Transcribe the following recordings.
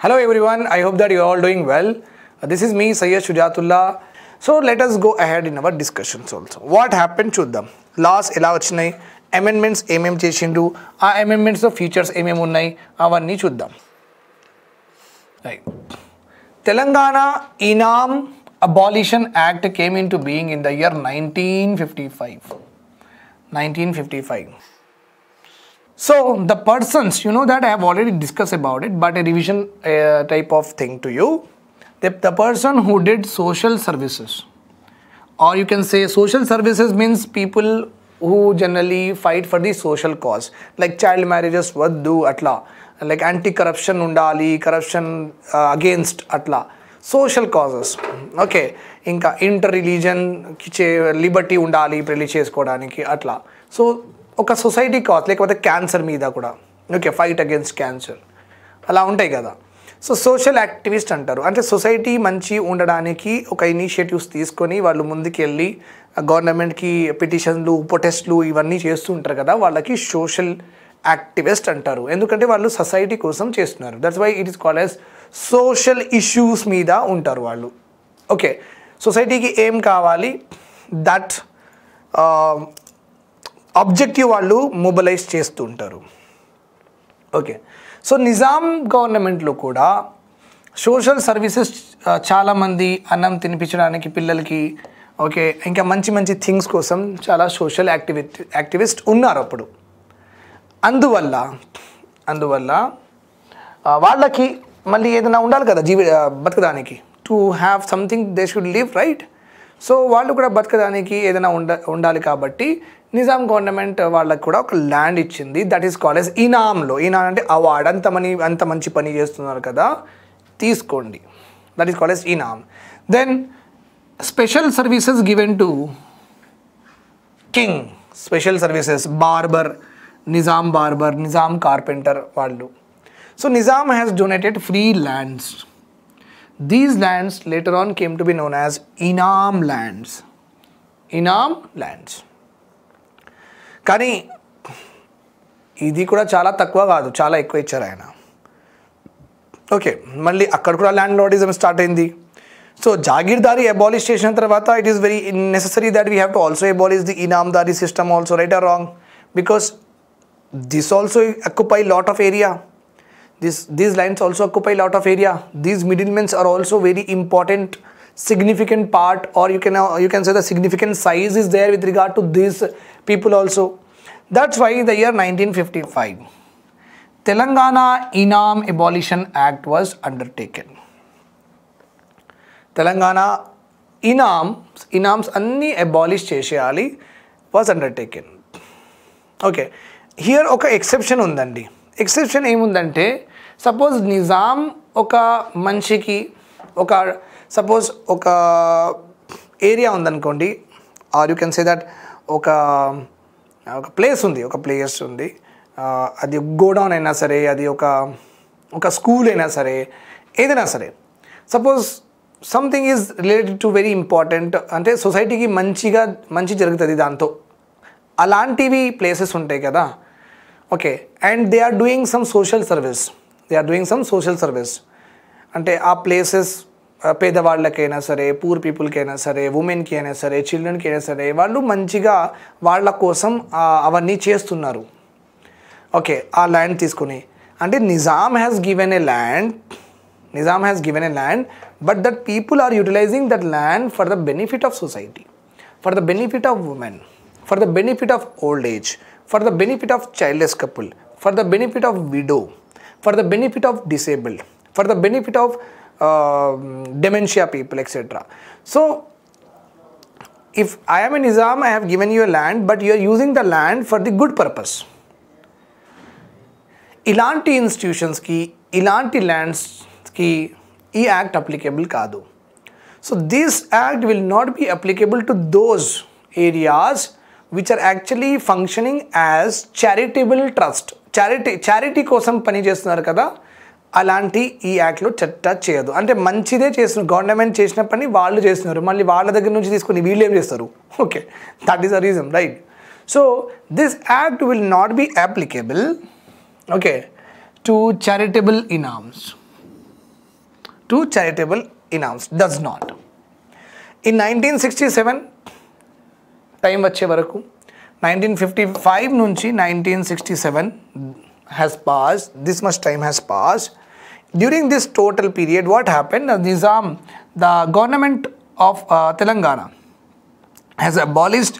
Hello everyone, I hope that you are all doing well. This is me, Sujath. So let us go ahead in our discussions also. What happened to them? Laws ela vachinai, amendments emem chesindu, aa amendments of features emem unnai, avanni chuddam. Right. Telangana Inam Abolition Act came into being in the year 1955. 1955. So the persons, you know that I have already discussed about it, but a revision type of thing to you. The person who did social services, or you can say social services means people who generally fight for the social cause, like child marriages vaddu atla, like anti-corruption undali, corruption against atla, social causes. Okay, inka inter-religion liberty undali పెళ్లి చేసుకోవడానికి అట్లా. So ఒక society cause లేకపోతే cancer మీద కూడా okay fight against cancer అలా ఉంటాయి కదా. సో సోషల్ యాక్టివిస్ట్ అంటారు, అంటే సొసైటీ మంచి ఉండడానికి ఒక ఇనిషియేటివ్స్ తీసుకొని వాళ్ళు ముందుకు వెళ్ళి గవర్నమెంట్కి పిటిషన్లు ప్రొటెస్ట్లు ఇవన్నీ చేస్తూ ఉంటారు కదా, వాళ్ళకి సోషల్ యాక్టివిస్ట్ అంటారు. ఎందుకంటే వాళ్ళు సొసైటీ కోసం చేస్తున్నారు. That's why it is called as social issues మీద ఉంటారు వాళ్ళు. ఓకే, సొసైటీకి ఏం కావాలి దట్ ఆబ్జెక్టివ్ వాళ్ళు మొబిలైజ్ చేస్తూ ఉంటారు. ఓకే, సో నిజాం గవర్నమెంట్లో కూడా సోషల్ సర్వీసెస్ చాలామంది అన్నం తినిపించడానికి పిల్లలకి, ఓకే, ఇంకా మంచి మంచి థింగ్స్ కోసం చాలా సోషల్ యాక్టివిస్ట్ ఉన్నారు అప్పుడు. అందువల్ల వాళ్ళకి మళ్ళీ ఏదైనా ఉండాలి కదా బతకడానికి, to have something they should live right. So వాళ్ళు కూడా బతకడానికి ఏదైనా ఉండాలి కాబట్టి నిజాం గవర్నమెంట్ వాళ్ళకి కూడా ఒక ల్యాండ్ ఇచ్చింది. దట్ ఈస్ కాల్డ్ ఎస్ ఇనామ్లో. ఇనామ్ అంటే అవార్డ్, అంత మంచి పని చేస్తున్నారు కదా తీసుకోండి, దట్ ఈస్ కాల్డ్ ఎస్ ఇనామ్. Then special services given to king, special services barber, Nizam carpenter వాళ్ళు. So Nizam has donated free lands. These lands later on came to be known as Inam Lands. Inam Lands. కానీ ఇది కూడా చాలా తక్కువ కాదు, చాలా ఎక్కువ ఇచ్చారు ఆయన. ఓకే, మళ్ళీ అక్కడ కూడా ల్యాండ్ లార్డిజం స్టార్ట్ అయింది. సో జాగీర్దారీ అబాలిష్ చేసిన తర్వాత it is very necessary that we have to also abolish the ఇనామ్దారీ system also, right or wrong, because this also occupy lot of area. These lands also occupy a lot of area. These middlemen are also very important, significant part, or you can say the significant size is there with regard to these people also. That's why the year 1955, Telangana Inam Abolition Act was undertaken. Telangana Inams anni abolish cheseyali was undertaken. Okay, here oka exception undandi. Exception ఏముందంటే, suppose Nizam ఒక మనిషికి suppose ఒక area ఉందనుకోండి, or you can say that ఒక place ఉంది, అది godown అయినా సరే, అది ఒక స్కూల్ అయినా సరే, ఏదైనా సరే, suppose something is related to very important, అంటే సొసైటీకి మంచి జరుగుతుంది దాంతో, అలాంటివి ప్లేసెస్ ఉంటాయి కదా. Okay, and they are doing some social service. అంటే ఆ ప్లేసెస్ పేదవాళ్ళకైనా సరే, పూర్ పీపుల్కైనా సరే, ఉమెన్కి అయినా సరే, చిల్డ్రన్కి అయినా సరే, వాళ్ళు మంచిగా వాళ్ళ కోసం అవన్నీ చేస్తున్నారు. ఓకే, ఆ ల్యాండ్ తీసుకుని, అంటే Nizam has given a land, but that people are utilizing that land for the benefit of society, for the benefit of women, for the benefit of old age, for the benefit of childless couple, for the benefit of widow, for the benefit of disabled, for the benefit of dementia people, etc. So if I am a Nizam, I have given you a land, but you are using the land for the good purpose. Ilanti institutions ki, ilanti lands ki ee act applicable kaadu. So this act will not be applicable to those areas which are actually functioning as charitable trust. Charity కోసం పని చేస్తున్నారు కదా, అలాంటి ఈ యాక్ట్లో touch చేయదు. అంటే మంచిదే చేస్తున్నారు, గవర్నమెంట్ చేసిన పని వాళ్ళు చేస్తున్నారు, మళ్ళీ వాళ్ళ దగ్గర నుంచి తీసుకుని వీళ్ళు ఏం చేస్తారు. Okay, that is the reason, right. So this act will not be applicable, okay, to charitable inams. to charitable inams, does not. In 1967 time వచ్చే వరకు 1955 నుంచి 1967 has passed, this much time has passed. During this total period, what happened? Nizam, the government of Telangana has abolished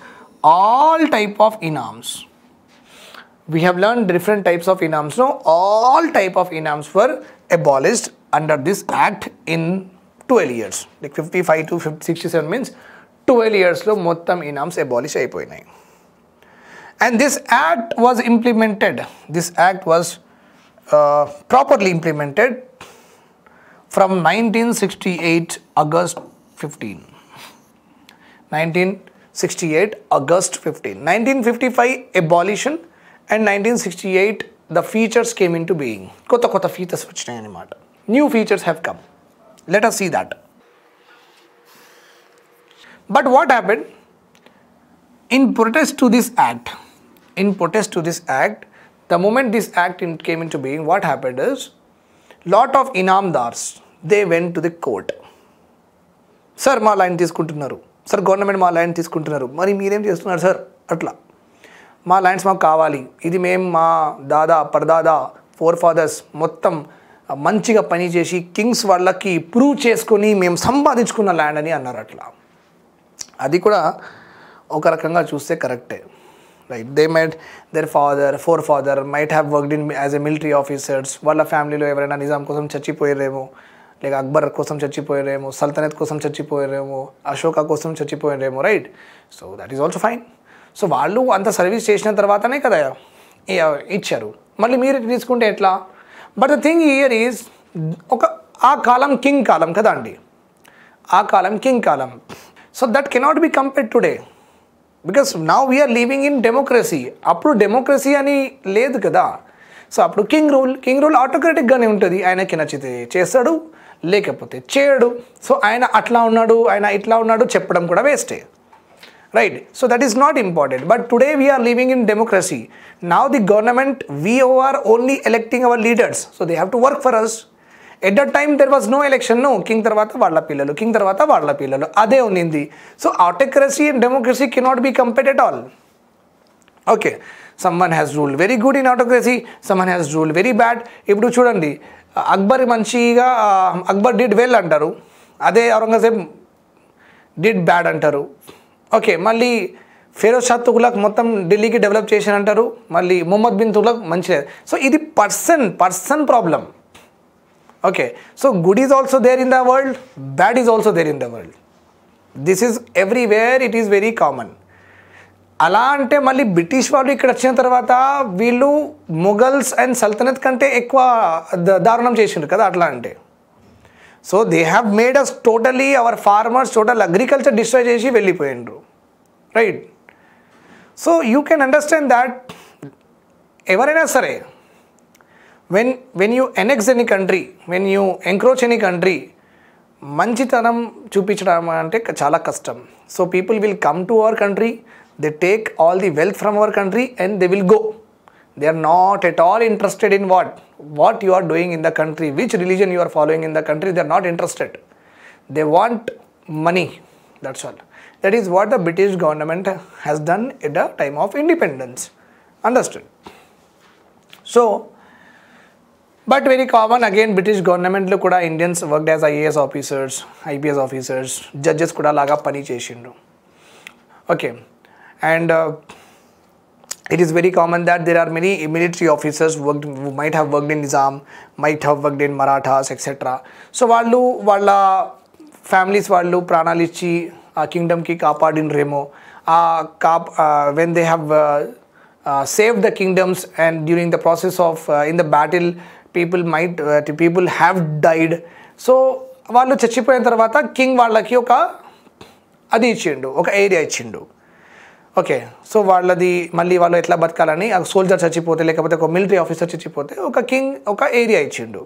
all type of inams. We have learned different types of inams. No, all type of inams were abolished under this act in 12 years. Like 55 to 67 means 12 years lo mottam inams abolish ayipoyinayi. And this act was implemented. This act was properly implemented from 1968 August 15. 1968 August 15. 1955 abolition and 1968 the features came into being. Kota features vachinayi anamata. New features have come. Let us see that. But what happened? In protest to this act, the moment this act came into being, what happened is, lot of inamdars, they went to the court. Sir, మా land తీసుకుంటున్నారు, sir government మా land తీసుకుంటున్నారు, మరి మీరేం చేస్తున్నారు sir, అట్లా మా lands మాకు కావాలి, ఇది మేము మా దాదా పరదాదా ఫోర్ ఫాదర్స్ మొత్తం మంచిగా పనిచేసి కింగ్స్ వాళ్ళకి ప్రూవ్ చేసుకొని మేము సంపాదించుకున్న ల్యాండ్ అని అన్నారు. అట్లా అది కూడా ఒక రకంగా చూస్తే కరెక్టే, right. They might therefore might have worked in as a military officers. వాళ్ళ ఫ్యామిలీలో ఎవరైనా నిజాం కోసం చచ్చిపోయారేమో, లేక అక్బర్ కోసం చచ్చిపోయారేమో, సల్తనత్ కోసం చచ్చిపోయారేమో, అశోక కోసం చచ్చిపోయారేమో, right. So that is also fine. So వాళ్ళు అంత సర్వీస్ చేసిన తర్వాతనే కదా ఇచ్చారు, మళ్ళీ మీరు తీసుకుంటే ఎట్లా? But the thing here is, ఆ కాలం కింగ్ కాలం కదా అండి, ఆ కాలం కింగ్ కాలం. So that cannot be compared today, because now we are living in democracy. అప్పుడు డెమోక్రసీ అని లేదు కదా. సో అప్పుడు కింగ్ రూల్ ఆటోక్రటిక్గానే ఉంటుంది. ఆయనకి నచ్చితే చేస్తాడు, లేకపోతే చేయడు. సో ఆయన అట్లా ఉన్నాడు, ఆయన ఇట్లా ఉన్నాడు చెప్పడం కూడా వేస్టే, right. So that is not important. But today we're living in democracy. Now the government, we are only electing our leaders. So they have to work for us. At that time there was no election. No, king తర్వాత వాళ్ళ పిల్లలు, king తర్వాత వాళ్ళ పిల్లలు, అదే ఉన్నింది. So autocracy and democracy cannot be compared at all. Okay, someone has ruled very good in autocracy, someone has ruled very bad. ఇప్పుడు చూడండి, అక్బర్ మంచిగా అక్బర్ డిడ్ వెల్ అంటారు, అదే ఔరంగజేబ్ డిడ్ బ్యాడ్ అంటారు. ఓకే, మళ్ళీ ఫిరోజ్ షా తుగ్లక్ మొత్తం ఢిల్లీకి డెవలప్ చేశాను అంటారు, మళ్ళీ ముహమ్మద్ బిన్ తుగ్లక్ మంచిగా. సో ఇది person problem. Okay, so good is also there in the world, bad is also there in the world. This is everywhere, it is very common. అలా అంటే మళ్ళీ బ్రిటిష్ వాళ్ళు ఇక్కడ వచ్చిన తర్వాత వీళ్ళు మొఘల్స్ అండ్ సల్తనత్ కంటే ఎక్కువ దారుణం చేసిండ్రు కదా అట్లా అంటే. So they have made us totally, our farmers total agriculture destroy చేసి వెళ్ళిపోయిండ్రు, right. So you can understand that ఎవరైనా సరే, when you annex any country, when you encroach any country, మంచితనం చూపించడం అంటే చాలా కష్టం. So people will come to our country, they take all the wealth from our country and they will go. They are not at all interested in what you are doing in the country, which religion you are following in the country. They are not interested. They want money, that's all. That is what the British government has done at the time of independence. Understood? So, but very common again, British government lo kuda Indians worked as IAS officers, IPS officers, judges kuda laga pani chesindru. Okay. And it is very common that there are many military officers who might have worked in Nizam, might have worked in Marathas, etc. So వాళ్ళు వాళ్ళ families వాళ్ళు ప్రాణాలు ఇచ్చి ఆ కింగ్డమ్కి కాపాడినరేమో. when they have saved the kingdoms, and during the process of in the battle people have died. So వాళ్ళు చచ్చిపోయిన తర్వాత king వాళ్ళకి ఒక అది ఇచ్చిండు, ఒక ఏరియా ఇచ్చిండు. ఓకే, సో వాళ్ళది మళ్ళీ వాళ్ళు ఎట్లా బతకాలని, ఆ సోల్జర్ చచ్చిపోతే లేకపోతే ఒక మిలిటరీ ఆఫీసర్ చచ్చిపోతే ఒక కింగ్ ఒక ఏరియా ఇచ్చిండు.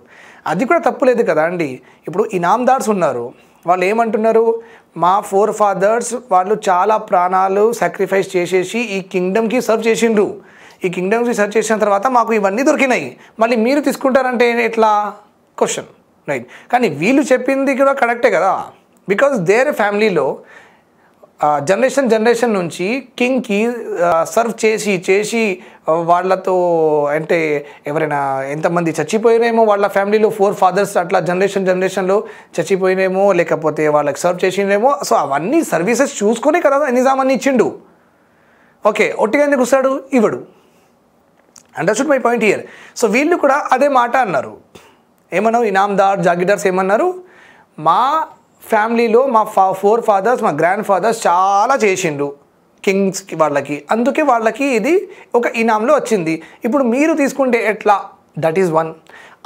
అది కూడా తప్పులేదు కదా అండి. ఇప్పుడు ఇనామ్దార్స్ ఉన్నారు, వాళ్ళు ఏమంటున్నారు, మా ఫోర్ ఫాదర్స్ వాళ్ళు చాలా ప్రాణాలు సాక్రిఫైస్ చేసేసి ఈ కింగ్డమ్కి సర్వ్ చేసిండ్రు. ఈ కింగ్డమ్కి సర్వ్ చేసిన తర్వాత మాకు ఇవన్నీ దొరికినాయి, మళ్ళీ మీరు తీసుకుంటారంటే ఎట్లా క్వశ్చన్. రైట్. కానీ వీళ్ళు చెప్పింది కూడా కరెక్టే కదా, బికాజ్ దేర్ ఫ్యామిలీలో జనరేషన్ నుంచి కింగ్కి సర్వ్ చేసి వాళ్ళతో అంటే ఎవరైనా ఎంతమంది చచ్చిపోయినేమో వాళ్ళ ఫ్యామిలీలో 4 fathers అట్లా జనరేషన్లో చచ్చిపోయినేమో, లేకపోతే వాళ్ళకి సర్వ్ చేసినేమో. సో అవన్నీ సర్వీసెస్ చూసుకొని కదా నిజాం అని ఇచ్చిండు. ఓకే, ఒట్టిగా ఎందుకు వస్తాడు, ఇవ్వడు. Understood my point here. So వీళ్ళు కూడా అదే మాట అన్నారు. ఏమన్నారు ఇనాందార్ జాగీర్దార్స్ ఏమన్నారు, మా ఫ్యామిలీలో మా 4 fathers మా గ్రాండ్ ఫాదర్స్ చాలా చేసిండు కింగ్స్కి వాళ్ళకి, అందుకే వాళ్ళకి ఇది ఒక ఇనాంలో వచ్చింది. ఇప్పుడు మీరు తీసుకుంటే ఎట్లా, that is one.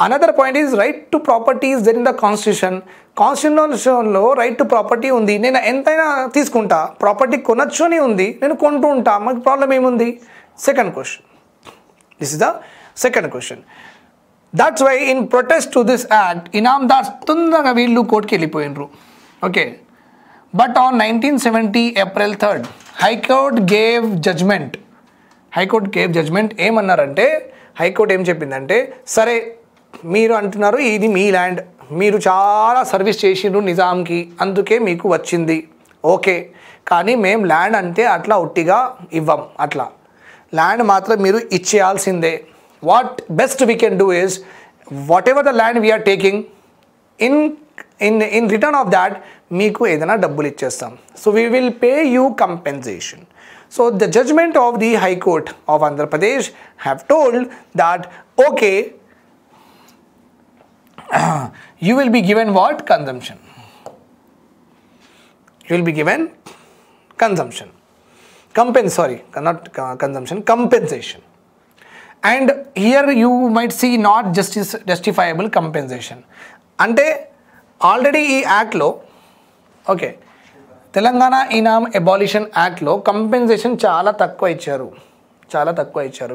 Another point is right to property is there in the కాన్స్టిట్యూషన్లో రైట్ టు ప్రాపర్టీ ఉంది. నేను ఎంతైనా తీసుకుంటా, ప్రాపర్టీ కొనొచ్చు అని ఉంది, నేను కొంటూ ఉంటా, మాకు ప్రాబ్లం ఏముంది. Second question, this is the second question. That's why in protest to this act ఇనాందార్స్ తొందరగా వీళ్ళు కోర్టుకి వెళ్ళిపోయినరు. Okay, but on 1970 April 3rd high court gave judgment. ఏమన్నారంటే హైకోర్టు ఏం చెప్పిందంటే, సరే మీరు అంటున్నారు ఇది మీ ల్యాండ్, మీరు చాలా సర్వీస్ చేసిండ్రు నిజాంకి, అందుకే మీకు వచ్చింది. ఓకే, కానీ మేము ల్యాండ్ అంటే అట్లా ఉట్టిగా ఇవ్వం, అట్లా ల్యాండ్ మాత్రం మీరు ఇచ్చేయాల్సిందే. What best we can do is, whatever the land we are taking, in return of that, మీకు ఏదైనా డబ్బులు ఇచ్చేస్తాం. So we will pay you compensation. So the judgment of the High Court of Andhra Pradesh have told that, okay, you will be given what? Consumption. You will be given consumption. Compensation. And here you might see not justifiable compensation. అంటే already ఈ యాక్ట్లో, okay, Telangana ఇనామ్ abolition యాక్ట్లో compensation చాలా తక్కువ ఇచ్చారు.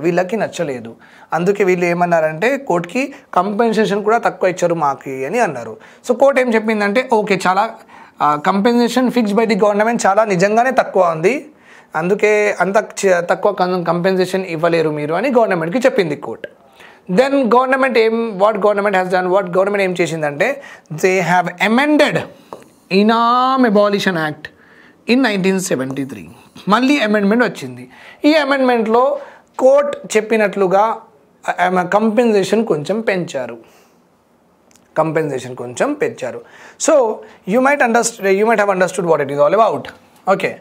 వీళ్ళకి నచ్చలేదు, అందుకే వీళ్ళు ఏమన్నారంటే కోర్టుకి కంపెన్సేషన్ కూడా తక్కువ ఇచ్చారు మాకు అని అన్నారు. సో కోర్ట్ ఏం చెప్పిందంటే, ఓకే, చాలా compensation fixed by the government చాలా నిజంగానే తక్కువ ఉంది, అందుకే అంత తక్కువ కంపెన్సేషన్ ఇవ్వలేరు మీరు అని గవర్నమెంట్కి చెప్పింది కోర్ట్. దెన్ గవర్నమెంట్ ఏం చేసిందంటే, దే హ్యావ్ అమెండెడ్ ఇనామ్ అబాలిషన్ యాక్ట్ ఇన్ 1973. మళ్ళీ అమెండ్మెంట్ వచ్చింది. ఈ అమెండ్మెంట్లో కోర్ట్ చెప్పినట్లుగా కంపెన్సేషన్ కొంచెం పెంచారు. So you might have understood what it is all about. Okay,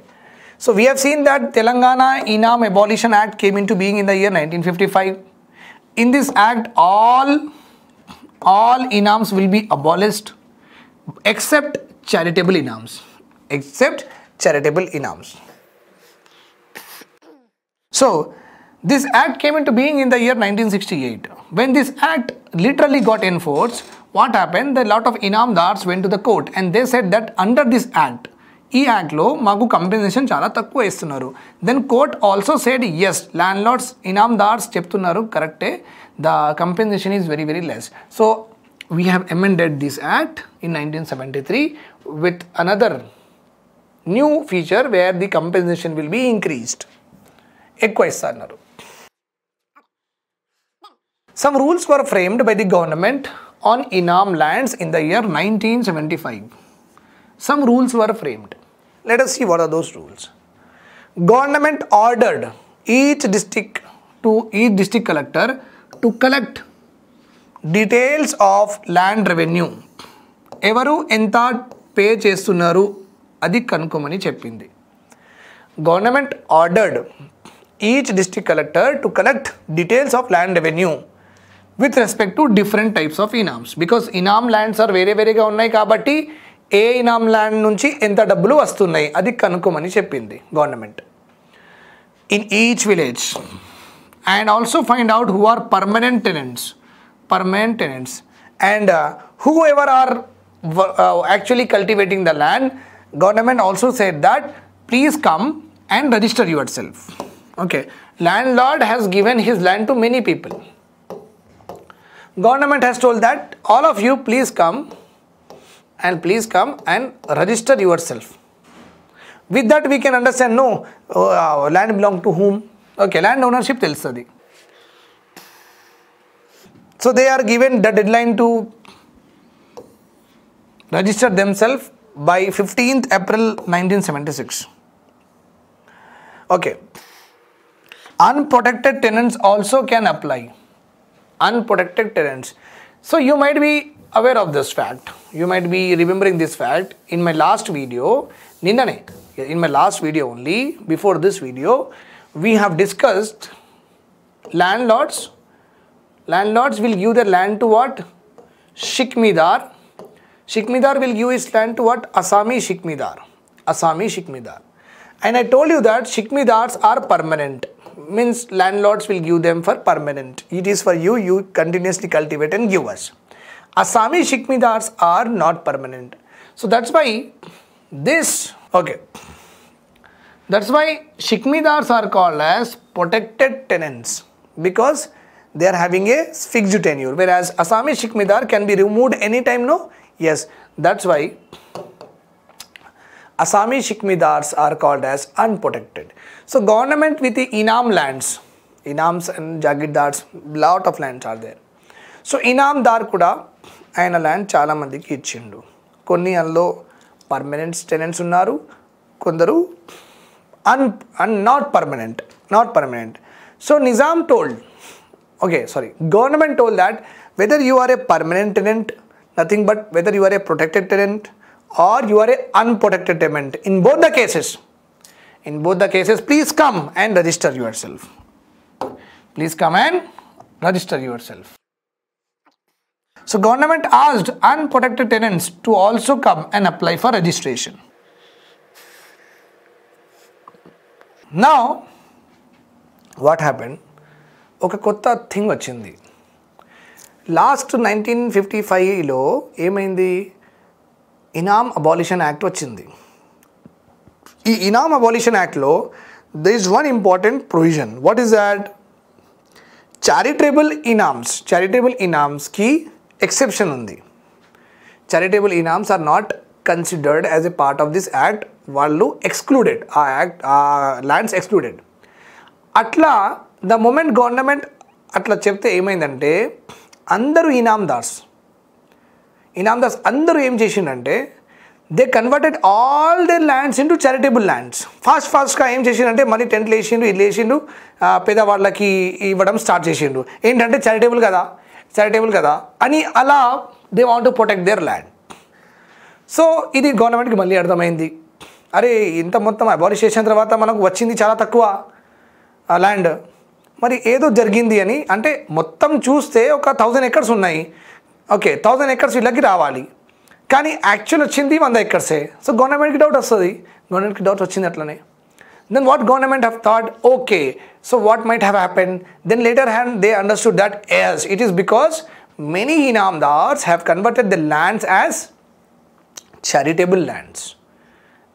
so we have seen that Telangana Inam Abolition Act came into being in the year 1955. In this act, all Inams will be abolished except charitable Inams. So this act came into being in the year 1968. When this act literally got enforced, what happened? The lot of Inamdars went to the court and they said that under this act, ఈ యాక్ట్లో మాకు compensation చాలా తక్కువ ఇస్తున్నారు. Then court also said, yes, landlords ఇనామ్దార్స్ చెప్తున్నారు కరెక్టే, the compensation is very very less. So we have amended this act in 1973 with another new feature where the compensation will be increased. ఎక్కువ ఇస్తున్నారు. Some rules were framed by the government on Inam Lands in the year 1975. Some rules were framed. Let us see what are those rules. Government ordered each district collector to collect details of land revenue. ఎవరు ఎంత pay చేస్తున్నారు అది కనుక్కోమని చెప్పింది. Government ordered each district collector to collect details of land revenue with respect to different types of inams, because inam lands are వేరేగా ఉన్నాయి కాబట్టి ఏ ఇనామ్ land నుంచి ఎంత డబ్బులు వస్తున్నాయి అది కనుక్కోమని చెప్పింది government. In each village and also find out who are permanent tenants and whoever are actually cultivating the land. Government also said that please come and register yourself. Okay, landlord has given his land to many people. Government has told that all of you please come and register yourself. With that we can understand, no, land belong to whom. Okay, land ownership telustadi. So they are given the deadline to registered themselves by 15th April 1976. Okay. Unprotected tenants also can apply. Unprotected tenants. So you might be aware of this fact. You might be remembering this fact. In my last video, in my last video only, before this video, we have discussed landlords. Landlords will give their land to what? Shikmidar. Shikmidar will give his land to what? Asami Shikmidar. Asami Shikmidar. And I told you that Shikmidars are permanent. Means landlords will give them for permanent. It is for you, you continuously cultivate and give us. Asami Shikmidars are not permanent. So that's why this, okay. That's why Shikmidars are called as protected tenants, because they are having a fixed tenure, whereas Asami Shikmidar can be removed anytime, no? Yes, that's why Asami Shikmidars are called as unprotected. So government with the Inam lands, Inams and Jagirdars, lot of lands are there. So Inam dar kuda ayana land chala mandiki ichindu. Konni allo permanent tenants unnaru, kondaru not permanent. So Nizam told, government told that whether you are a permanent tenant, nothing but whether you are a protected tenant or you are a unprotected tenant, in both the cases, please come and register yourself. Please come and register yourself. So government asked unprotected tenants to also come and apply for registration. Now, what happened? Oka kotta thing vachindi. Last 1955 lo emaindi Inam Abolition Act vachindi. Ee Inam Abolition Act lo there is one important provision. What is that? Charitable Inams ki exception undi. Charitable Inams are not considered as a part of this act. Vallu excluded. Lands excluded. Atla, the moment government atla chepte emaindante andaru Inamdars andaru em chesindante they converted all their lands into charitable lands. Fast ga em chesindante mali tent lesindu illesindu peda vallaki ivvadam start chesindu. Entante charitable kada ani ala they want to protect their land. So idi government ki malli ardhamaindi. అరే ఇంత మొత్తం abolish చేసిన తర్వాత మనకు వచ్చింది చాలా తక్కువ land, మరి ఏదో జరిగింది అని. అంటే మొత్తం చూస్తే ఒక 1000 acres ఉన్నాయి. ఓకే, 1000 acres వీళ్ళకి రావాలి, కానీ యాక్చువల్ వచ్చింది 100 acres. సో గవర్నమెంట్కి డౌట్ వస్తుంది. గవర్నమెంట్కి డౌట్ వచ్చింది అట్లనే. Then what government have thought, okay, so what might have happened? Then later hand they understood that yes, it is because many Inamdars have converted the lands as charitable lands.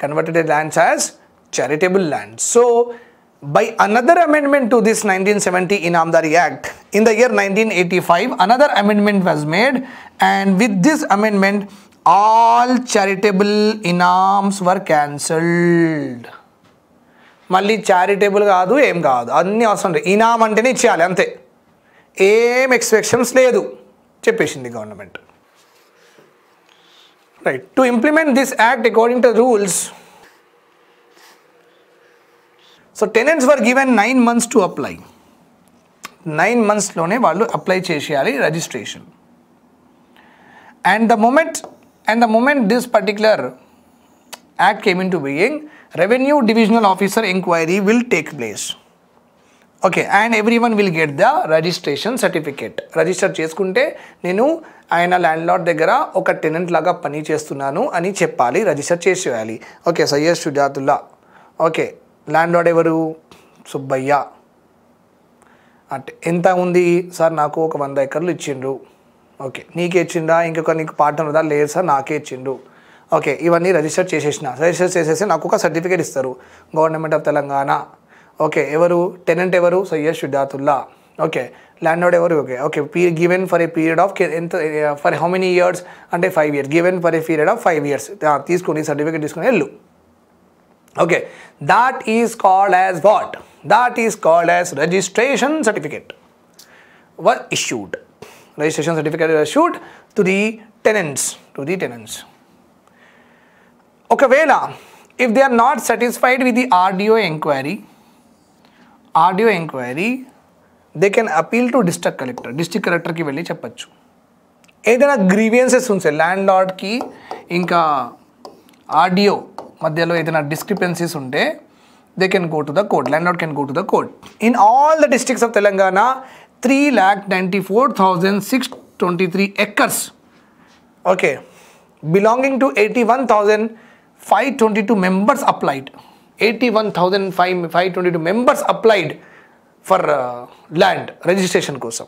Converted the lands as charitable lands. So, by another amendment to this 1970 Inamdari Act, in the year 1985, another amendment was made, and with this amendment, all charitable Inams were cancelled. Malli charitable kaadu, em kaadu. Anni avasam ledu. Inam antene icheyali ante. Em expectations ledu. Cheppesindi government. Right. To implement this act according to rules, so tenants were given 9 months to apply. 9 months lone vallu apply cheseyali registration. And the moment this particular act came into being, revenue divisional officer inquiry will take place. Okay, and everyone will get the registration certificate. Register చేసుకుంటే నేను ఆయన land lord దగ్గర ఒక tenant లాగా పని చేస్తున్నాను అని చెప్పాలి, రిజిస్టర్ చేసేయాలి. Okay, Syed Shujatullah. Okay, landlord ఎవరు? సుబ్బయ్య. అంటే ఎంత ఉంది సార్? నాకు ఒక 100 acres ఇచ్చిండ్రు. ఓకే, నీకే ఇచ్చిండా? ఇంకొక నీకు పార్ట్నర్ ఉందా? లేదు సార్, నాకే ఇచ్చిండు. ఓకే, ఇవన్నీ రిజిస్టర్ చేసేసిన. రిజిస్టర్ చేసేసి నాకు ఒక సర్టిఫికేట్ ఇస్తారు గవర్నమెంట్ ఆఫ్ తెలంగాణ. ఓకే, ఎవరు టెనెంట్ ఎవరు? Syed Shujatullah. Okay, landlord ఎవరు? Okay, given for a period of ఎంత, ఫర్ హౌ మెనీ ఇయర్స్ అంటే 5 years. Given for a period of 5 years. తీసుకొని సర్టిఫికేట్ తీసుకొని వెళ్ళు. Okay, that is called as what? That is called as registration certificate was issued. Registration certificate was issued to the tenants. ఒకవేళ if they are not satisfied with the RDO inquiry, they can appeal to district collectorకి వెళ్ళి చెప్పచ్చు. ఏదైనా grievances ఉంటాయి land లార్డ్కి ఇంకా RDO మధ్యలో ఏదైనా discrepancies ఉంటే they can go to the court. Landlord can go to the court. In all the districts of Telangana, 3,94,623 acres, okay, belonging to 81,522 members applied. 81,522 members applied for land registration kosam.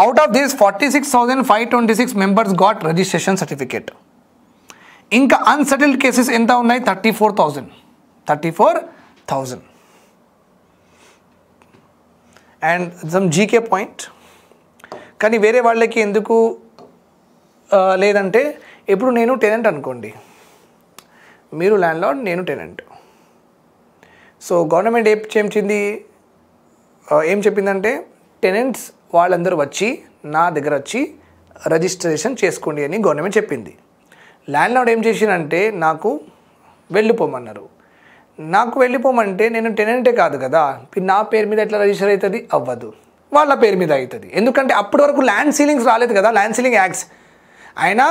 Out of this, 46,526 members got registration certificate. Inka unsettled cases enta unnai 34,000. And some GK point. కానీ వేరే వాళ్ళకి ఎందుకు లేదంటే ఇప్పుడు నేను tenant అనుకోండి, మీరు land lord, నేను టెనెంట్. సో గవర్నమెంట్ ఏం చెప్పిందంటే టెనెంట్స్ వాళ్ళందరూ వచ్చి నా దగ్గర వచ్చి రిజిస్ట్రేషన్ చేసుకోండి అని గవర్నమెంట్ చెప్పింది. ల్యాండ్ లార్డ్ ఏం చేసిందంటే నాకు వెళ్ళిపోమన్నారు. నాకు వెళ్ళిపోమంటే నేను టెనెంటే కాదు కదా, నా పేరు మీద ఎట్లా రిజిస్టర్ అవుతుంది? అవ్వదు, వాళ్ళ పేరు మీద అవుతుంది. ఎందుకంటే అప్పటి వరకు ల్యాండ్ సీలింగ్స్ రాలేదు కదా, ల్యాండ్ సీలింగ్ యాక్ట్స్. ఆయన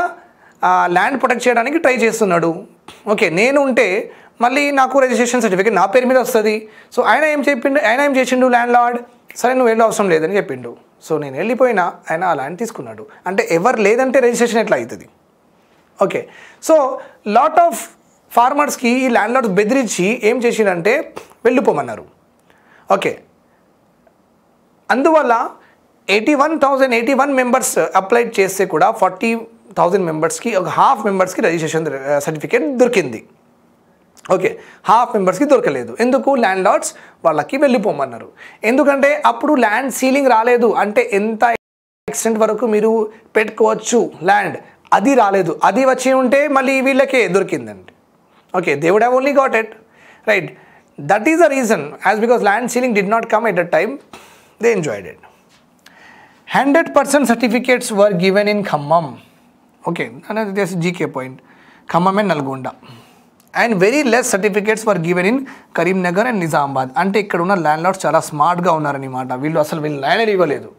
ల్యాండ్ ప్రొటెక్ట్ చేయడానికి ట్రై చేస్తున్నాడు. ఓకే, నేను ఉంటే మళ్ళీ నాకు రిజిస్ట్రేషన్ సర్టిఫికేట్ నా పేరు మీద వస్తుంది. సో ఆయన ఏం చేసిండు ల్యాండ్ లార్డ్, సరే నువ్వు వెళ్ళి అవసరం లేదని చెప్పిండు. సో నేను వెళ్ళిపోయినా ఆయన ఆ ల్యాండ్ తీసుకున్నాడు. అంటే ఎవరు లేదంటే రిజిస్ట్రేషన్ ఎట్లా అవుతుంది? ఓకే, సో లాట్ ఆఫ్ ఫార్మర్స్కి ఈ ల్యాండ్ లార్డ్స్ బెదిరించి ఏం చేసిండంటే వెళ్ళిపోమన్నారు. ఓకే, అందువల్ల 81 మెంబర్స్ అప్లై చేస్తే కూడా 40,000 మెంబర్స్కి, ఒక హాఫ్ మెంబర్స్కి రిజిస్ట్రేషన్ సర్టిఫికేట్ దొరికింది. ఓకే, హాఫ్ మెంబర్స్కి దొరకలేదు. ఎందుకు? ల్యాండ్ లార్డ్స్ వాళ్ళకి వెళ్ళిపోమన్నారు. ఎందుకంటే అప్పుడు ల్యాండ్ సీలింగ్ రాలేదు. అంటే ఎంత ఎక్స్టెంట్ వరకు మీరు పెట్టుకోవచ్చు ల్యాండ్, అది రాలేదు. అది వచ్చి ఉంటే మళ్ళీ వీళ్ళకే దొరికిందండి. Okay, they would have only got it, right? That is the reason, as because land ceiling did not come at that time, they enjoyed it. 100% certificates were given in Khammam. Okay, another this GK point. Khammam and Nalgonda. And very less certificates were given in Karimnagar and Nizamabad. Ante ikkada unna landlords chala smart ga unnarani maata. Villu asalu villu land ivvaledu.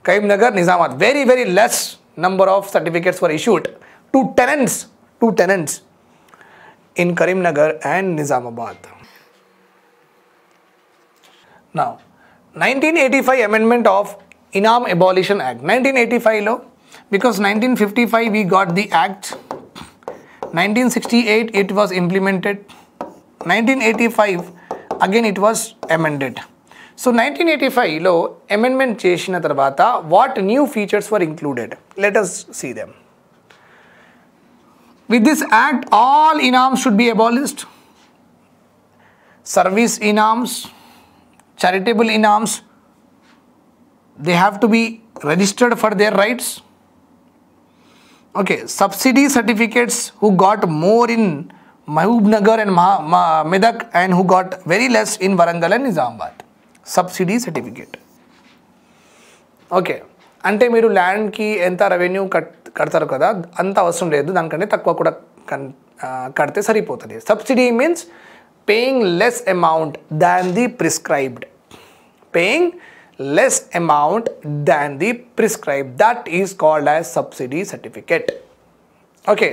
Karimnagar, Nizamabad, very less number of certificates were issued to tenants in Karimnagar and Nizamabad. Now, 1985 amendment of Inam Abolition Act. 1985 lo, because 1955 we got the act, 1968 it was implemented, 1985 again it was amended. So 1985 lo amendment chesina tarvata what new features were included? Let us see them. With this act, all Inams should be abolished. Service Inams, charitable Inams, they have to be registered for their rights. Okay, subsidy certificates who got more in Mahbubnagar and Medak and who got very less in Warangal and Nizamabad. Subsidy certificate. Okay, అంటే మీరు ల్యాండ్కి ఎంత revenue కడతారు కదా, అంత అవసరం లేదు, దానికంటే తక్కువ కూడా కడితే సరిపోతుంది. Subsidy means paying less amount than the prescribed. Paying less amount than the prescribed, that is called as subsidy certificate. Okay,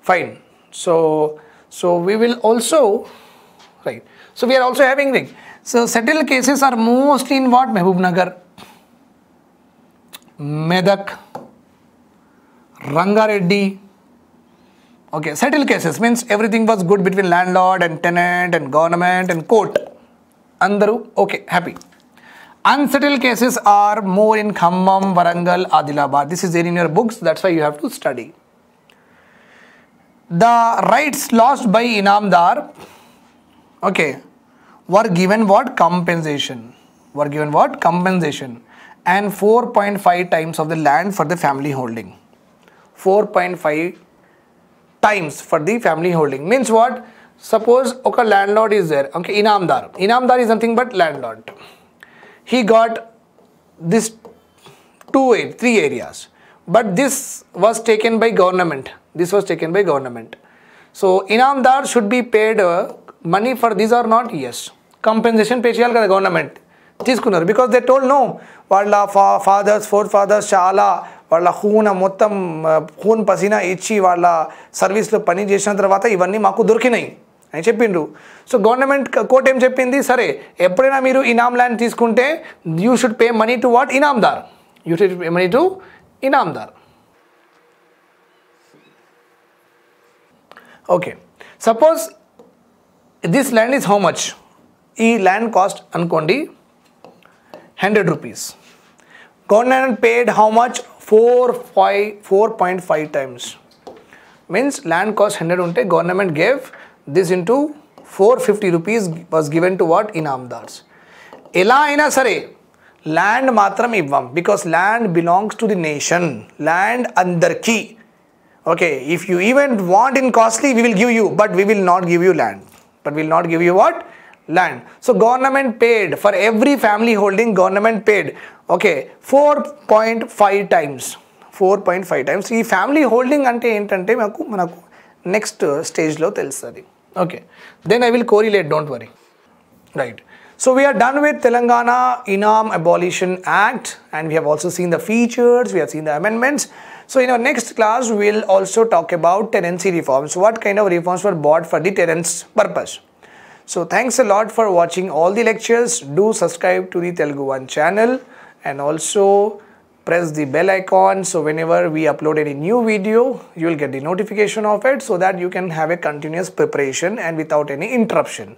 fine. So we will also, right, so we are also having thing. So settled cases are mostly in what? Mahbubnagar, Medak, Rangareddy. Okay, settled cases means everything was good between landlord and tenant and government and court. Andaru okay, happy. Unsettled cases are more in Khammam, Warangal, Adilabad. This is there in your books, that's why you have to study. The rights lost by Inamdar, okay, were given what? Compensation. Were given what? Compensation. And 4.5 times of the land for the family holding. 4.5 times for the family holding. Means what? Suppose okay, landlord is there. Okay, Inamdar is nothing but landlord. He got this 3 areas. but this was taken by government. So inamdar should be paid money for this or not? Yes. Compensation pay cheyali kada government తీసుకున్నారు, because they told no, వాళ్ళ fathers చాలా వాళ్ళ ఖూన్ పసీనా ఇచ్చి వాళ్ళ సర్వీస్లో పని చేసిన తర్వాత ఇవన్నీ మాకు దొరికినాయి అని చెప్పిండ్రు. సో గవర్నమెంట్ కోర్ట్ ఏం చెప్పింది, సరే ఎప్పుడైనా మీరు ఇనామ్ ల్యాండ్ తీసుకుంటే you should pay money to what? Inamdar. You should pay money to Inamdar. Okay, suppose this land is how much? ఈ ల్యాండ్ కాస్ట్ అనుకోండి 100 rupees. Government paid how much? 4.5 times. Means land cost 100 unte government gave this into 450 rupees was given to what? Inamdars. Ela aina sare land matram ivvam, because land belongs to the nation. Land andarki. Okay, if you even want in costly, we will give you, but we will not give you land. But we will not give you what? Land. So government paid for every family holding, government paid, okay, 4.5 times. 4.5 times. ఈ family holding అంటే ఏంటంటే మనకు next స్టేజ్లో తెలుస్తుంది. Okay, then I will correlate, don't worry. Right, so we are done with Telangana Inam Abolition Act, and we have also seen the features, we have seen the amendments. So in our next class we will also talk about tenancy reforms. What kind of reforms were brought for the tenants purpose? So thanks a lot for watching all the lectures. Do subscribe to the Telugu One channel and also press the bell icon, so whenever we upload any new video you will get the notification of it, so that you can have a continuous preparation and without any interruption.